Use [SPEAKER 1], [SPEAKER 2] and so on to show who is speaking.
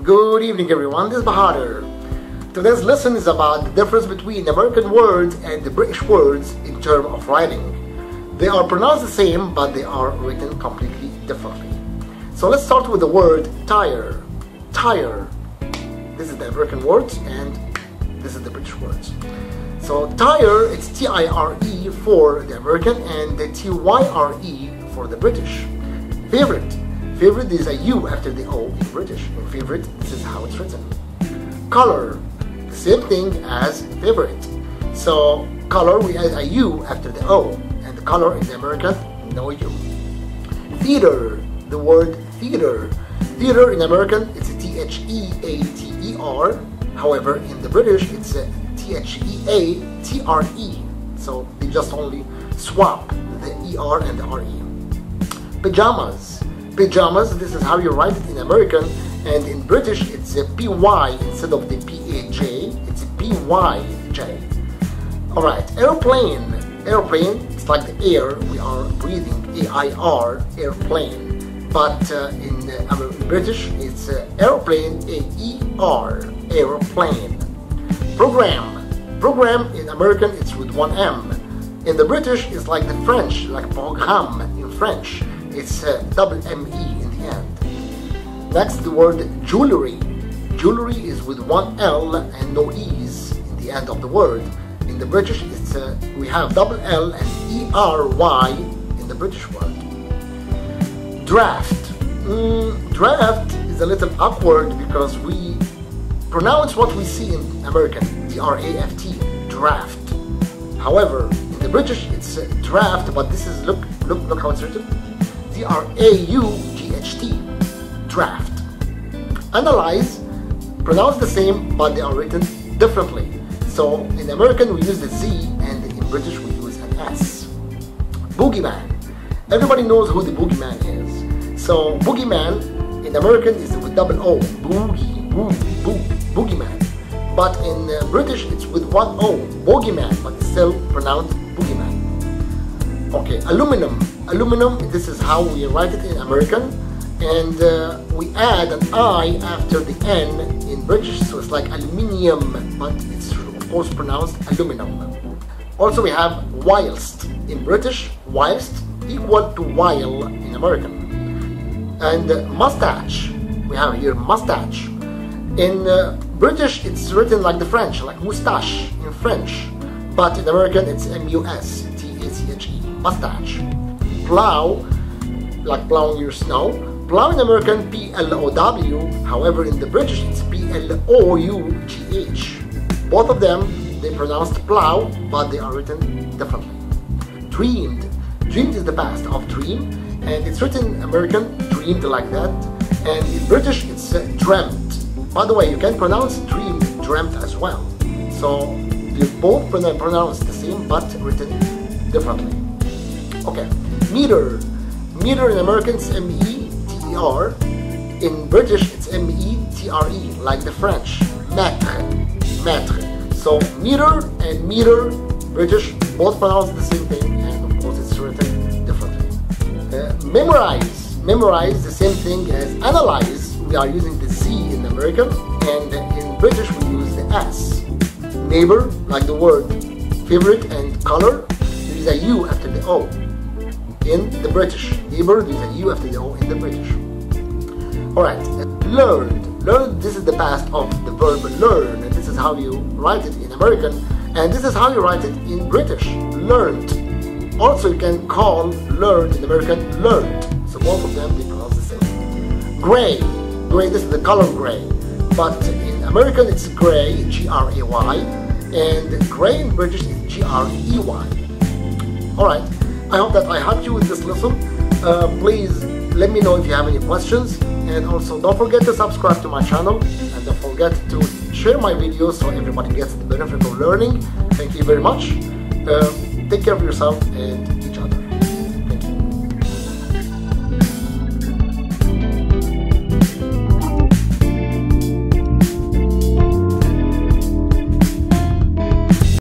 [SPEAKER 1] Good evening everyone, this is Bahader. Today's lesson is about the difference between American words and the British words in terms of writing. They are pronounced the same, but they are written completely differently. So let's start with the word tire. Tire. This is the American words and this is the British words. So tire, it's T-I-R-E for the American and the T-Y-R-E for the British. Favorite. Favorite is a U after the O in British. In favorite, this is how it's written. Color, the same thing as favorite. So color, we add a U after the O, and the color in the American, no U. Theater, the word theater. Theater in American, it's a T-H-E-A-T-E-R. However, in the British, it's a T-H-E-A-T-R-E. So they just only swap the E-R and the R-E. Pajamas. Pajamas, this is how you write it in American, and in British it's a P-Y instead of the P-A-J, it's a P-Y-J. Alright, airplane. Airplane, it's like the air we are breathing, A-I-R, airplane. But in British it's airplane, A-E-R, airplane. Program. Program in American it's with one M. In the British it's like the French, like programme in French. It's double M-E in the end. Next, the word jewelry. Jewelry is with one L and no E's in the end of the word. In the British, it's we have double L and E-R-Y in the British word. Draft. Draft is a little awkward because we pronounce what we see in American, D-R-A-F-T, draft. However, in the British, it's draft, but this is, look how it's written. D-R-A-U-G-H-T, draft. Analyze, pronounced the same, but they are written differently. So in American we use the Z, and in British we use an S. Boogeyman. Everybody knows who the boogeyman is. So boogeyman in American is with double O, boogeyman. But in British it's with one O, bogeyman, but it's still pronounced boogeyman. Okay, aluminum. Aluminum, this is how we write it in American, and we add an I after the N in British, so it's like aluminium, but it's of course pronounced aluminum. Also we have whilst. In British, whilst equal to while in American. And mustache, we have here mustache. In British it's written like the French, like moustache in French, but in American it's M-U-S-T-A-C-H-E, mustache. Plow, like plowing your snow. Plow in American, P-L-O-W. However, in the British, it's P-L-O-U-G-H. Both of them, they pronounced plow, but they are written differently. Dreamed. Dreamed is the past of dream, and it's written in American, dreamed like that. And in British, it's dreamt. By the way, you can pronounce dreamed, dreamt as well. So, they both pronounced the same, but written differently. Okay. Meter. Meter in American it's M-E-T-E-R. In British it's M-E-T-R-E, like the French. Mètre. Mètre. So meter and meter, British, both pronounce the same thing, and of course it's written differently. Memorize. Memorize, the same thing as analyze. We are using the Z in American, and in British we use the S. Neighbor, like the word favorite, and color, there is a U after the O. In the British, neighbor, there's a U after the O in the British. Alright, learned. Learned, this is the past of the verb learn, and this is how you write it in American, and this is how you write it in British, learned. Also, you can call learned in American learned, so both of them, they pronounce the same. Gray. Gray, this is the color gray, but in American it's gray, G-R-A-Y, and gray in British is G-R-E-Y. Alright. I hope that I helped you with this lesson. Please let me know if you have any questions, and also don't forget to subscribe to my channel, and don't forget to share my videos so everybody gets the benefit of learning. Thank you very much. Take care of yourself and